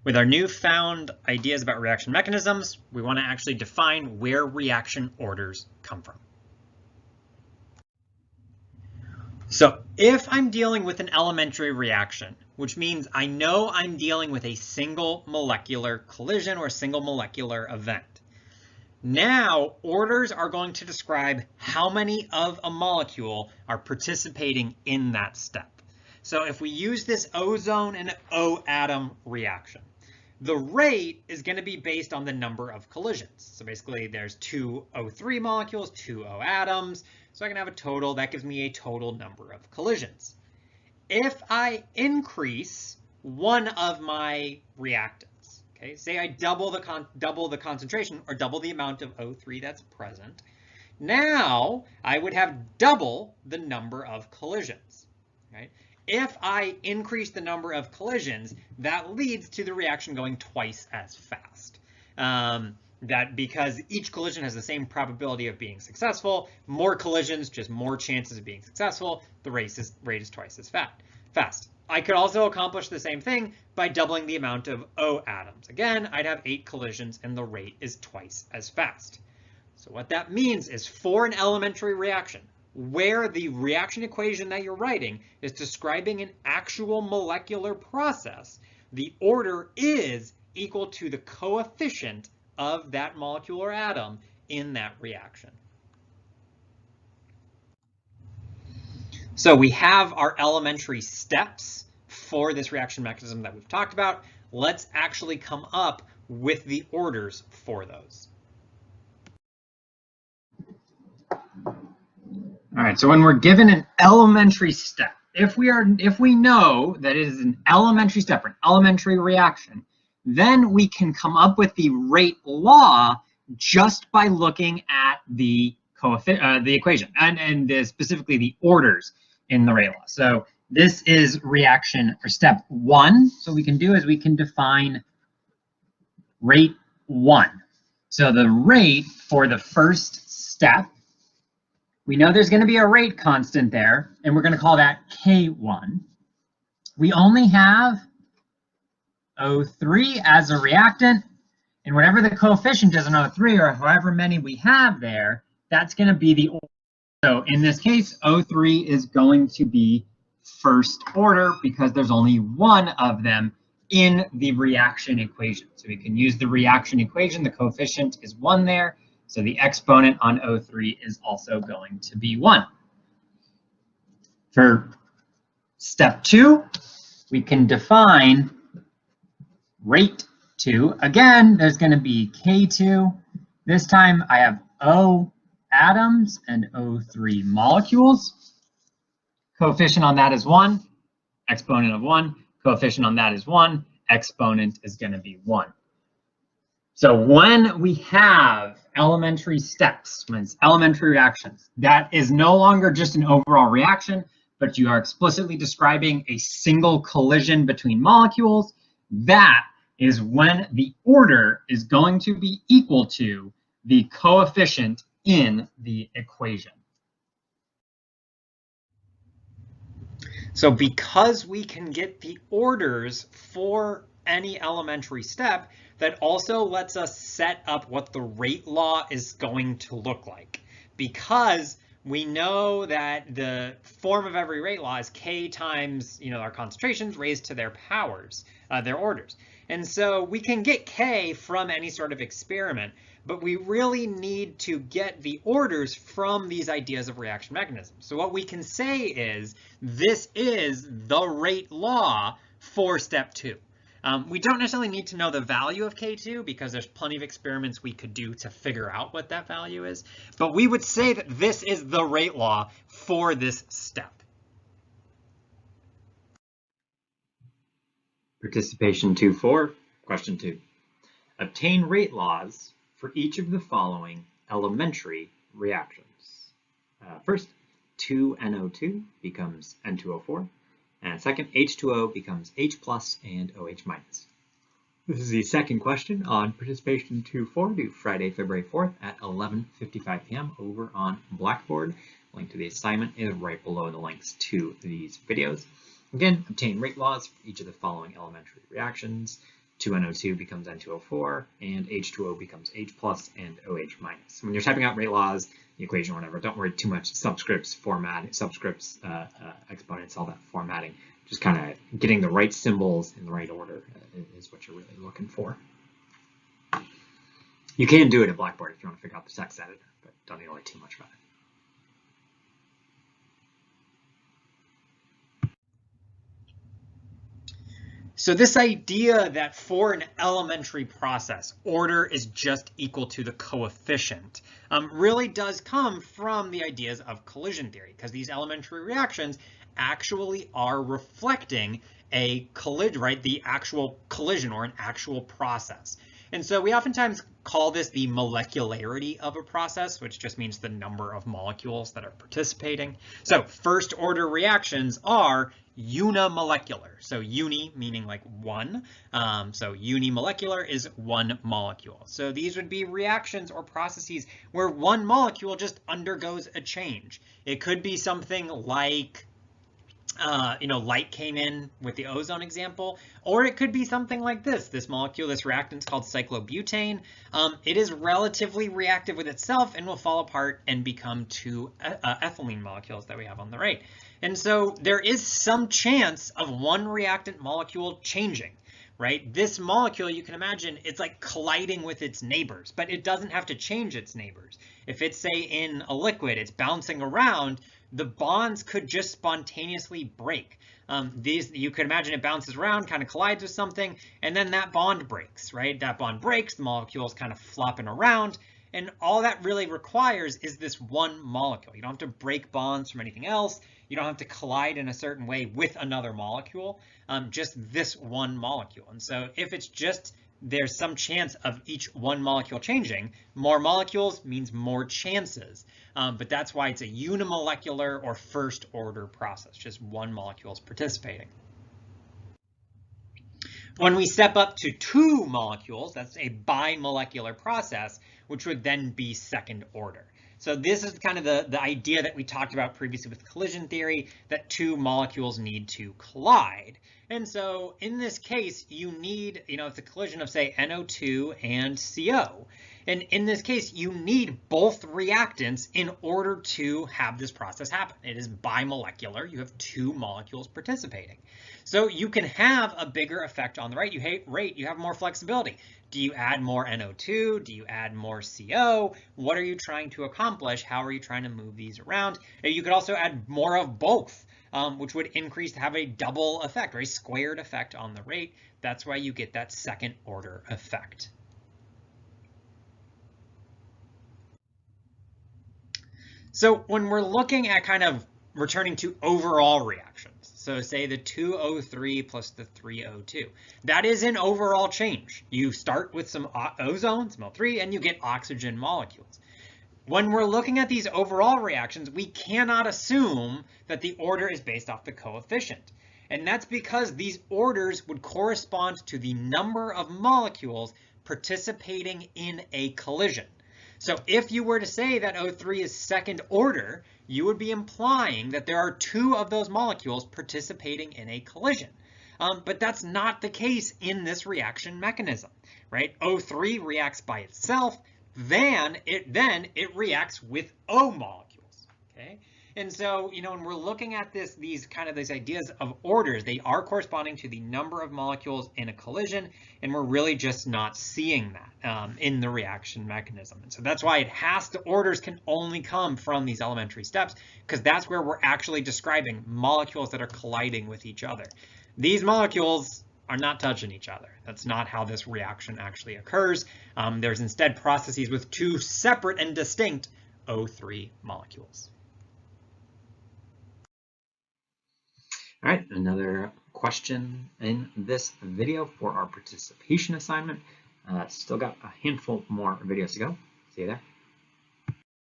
With our newfound ideas about reaction mechanisms, we want to actually define where reaction orders come from. So if I'm dealing with an elementary reaction, which means I know I'm dealing with a single molecular collision or a single molecular event, now orders are going to describe how many of a molecule are participating in that step. So if we use this ozone and O atom reaction, the rate is going to be based on the number of collisions. So basically there's two O3 molecules, two O atoms. So I can have a total, that gives me a total number of collisions. If I increase one of my reactants, okay, say I double the concentration or double the amount of O3 that's present, now I would have double the number of collisions, right? If I increase the number of collisions, that leads to the reaction going twice as fast. That because each collision has the same probability of being successful, more collisions, just more chances of being successful, the rate is twice as fast. I could also accomplish the same thing by doubling the amount of O atoms. Again, I'd have 8 collisions and the rate is twice as fast. So what that means is for an elementary reaction, where the reaction equation that you're writing is describing an actual molecular process, the order is equal to the coefficient of that molecule or atom in that reaction. So we have our elementary steps for this reaction mechanism that we've talked about. Let's actually come up with the orders for those. All right, so when we're given an elementary step, if we know that it is an elementary step or an elementary reaction, then we can come up with the rate law just by looking at the equation and specifically the orders in the rate law. So this is reaction for step 1. So what we can do is we can define rate 1. So the rate for the first step, we know there's going to be a rate constant there, and we're going to call that K1. We only have O3 as a reactant, and whatever the coefficient is in O3 or however many we have there, that's going to be the order. So in this case, O3 is going to be first order because there's only one of them in the reaction equation. So we can use the reaction equation. The coefficient is 1 there. So the exponent on O3 is also going to be 1. For step 2, we can define rate 2. Again, there's going to be K2. This time I have O atoms and O3 molecules. Coefficient on that is 1. Exponent of 1. Coefficient on that is 1. Exponent is going to be 1. So when we have elementary steps, when it's elementary reactions, that is no longer just an overall reaction, but you are explicitly describing a single collision between molecules. That is when the order is going to be equal to the coefficient in the equation. So because we can get the orders for any elementary step, that also lets us set up what the rate law is going to look like. Because we know that the form of every rate law is K times, our concentrations raised to their powers, their orders. And so we can get K from any sort of experiment, but we really need to get the orders from these ideas of reaction mechanisms. So what we can say is this is the rate law for step 2. We don't necessarily need to know the value of K2 because there's plenty of experiments we could do to figure out what that value is. But we would say that this is the rate law for this step. Participation 2.4, question 2. Obtain rate laws for each of the following elementary reactions. First, 2NO2 becomes N2O4. And second, H2O becomes H plus and OH minus. This is the second question on participation 2.4 due Friday, February 4th at 11:55 p.m. over on Blackboard. Link to the assignment is right below the links to these videos. Again, obtain rate laws for each of the following elementary reactions. 2NO2 becomes N2O4, and H2O becomes H plus and OH minus. When you're typing out rate laws, the equation, or whatever, don't worry too much. Subscripts, exponents, all that formatting. Just kind of getting the right symbols in the right order is what you're really looking for. You can do it at Blackboard if you want to figure out the text editor, but don't need to worry too much about it. So this idea that for an elementary process, order is just equal to the coefficient really does come from the ideas of collision theory, because these elementary reactions actually are reflecting a collision, right? The actual collision or an actual process. And so we oftentimes call this the molecularity of a process, which just means the number of molecules that are participating. So first order reactions are unimolecular. So uni meaning like one. So unimolecular is one molecule. So these would be reactions or processes where one molecule just undergoes a change. It could be something like light came in with the ozone example, or it could be something like this molecule, this reactant is called cyclobutane. It is relatively reactive with itself and will fall apart and become two ethylene molecules that we have on the right. And so there is some chance of one reactant molecule changing, right? This molecule, you can imagine, it's like colliding with its neighbors, but it doesn't have to change its neighbors. If it's, say, in a liquid, it's bouncing around, the bonds could just spontaneously break. You could imagine it bounces around, kind of collides with something, and then that bond breaks, right? That bond breaks, the molecule's kind of flopping around, and all that really requires is this one molecule. You don't have to break bonds from anything else. You don't have to collide in a certain way with another molecule, just this one molecule. And so if it's just there's some chance of each one molecule changing, more molecules means more chances. But that's why it's a unimolecular or first order process, just one molecule is participating. When we step up to two molecules, that's a bimolecular process, which would then be second order. So this is kind of the idea that we talked about previously with collision theory, that two molecules need to collide. And so in this case, you need, it's a collision of, say, NO2 and CO. And in this case, you need both reactants in order to have this process happen. It is bimolecular. You have two molecules participating. So you can have a bigger effect on the rate. You have more flexibility. Do you add more NO2? Do you add more CO? What are you trying to accomplish? How are you trying to move these around? You could also add more of both, which would increase to have a double effect, or a squared effect on the rate. That's why you get that second order effect. So when we're looking at kind of returning to overall reactions, so say the 2O3 plus the 3O2, that is an overall change. You start with some ozone, some O3, and you get oxygen molecules. When we're looking at these overall reactions, we cannot assume that the order is based off the coefficient. And that's because these orders would correspond to the number of molecules participating in a collision. So if you were to say that O3 is second order, you would be implying that there are two of those molecules participating in a collision. But that's not the case in this reaction mechanism, right? O3 reacts by itself, then it reacts with O molecules, okay? And so, when we're looking at these ideas of orders, they are corresponding to the number of molecules in a collision, and we're really just not seeing that in the reaction mechanism. And so that's why orders can only come from these elementary steps, because that's where we're actually describing molecules that are colliding with each other. These molecules are not touching each other. That's not how this reaction actually occurs. There's instead processes with two separate and distinct O3 molecules. All right, another question in this video for our participation assignment. Still got a handful more videos to go. See you there.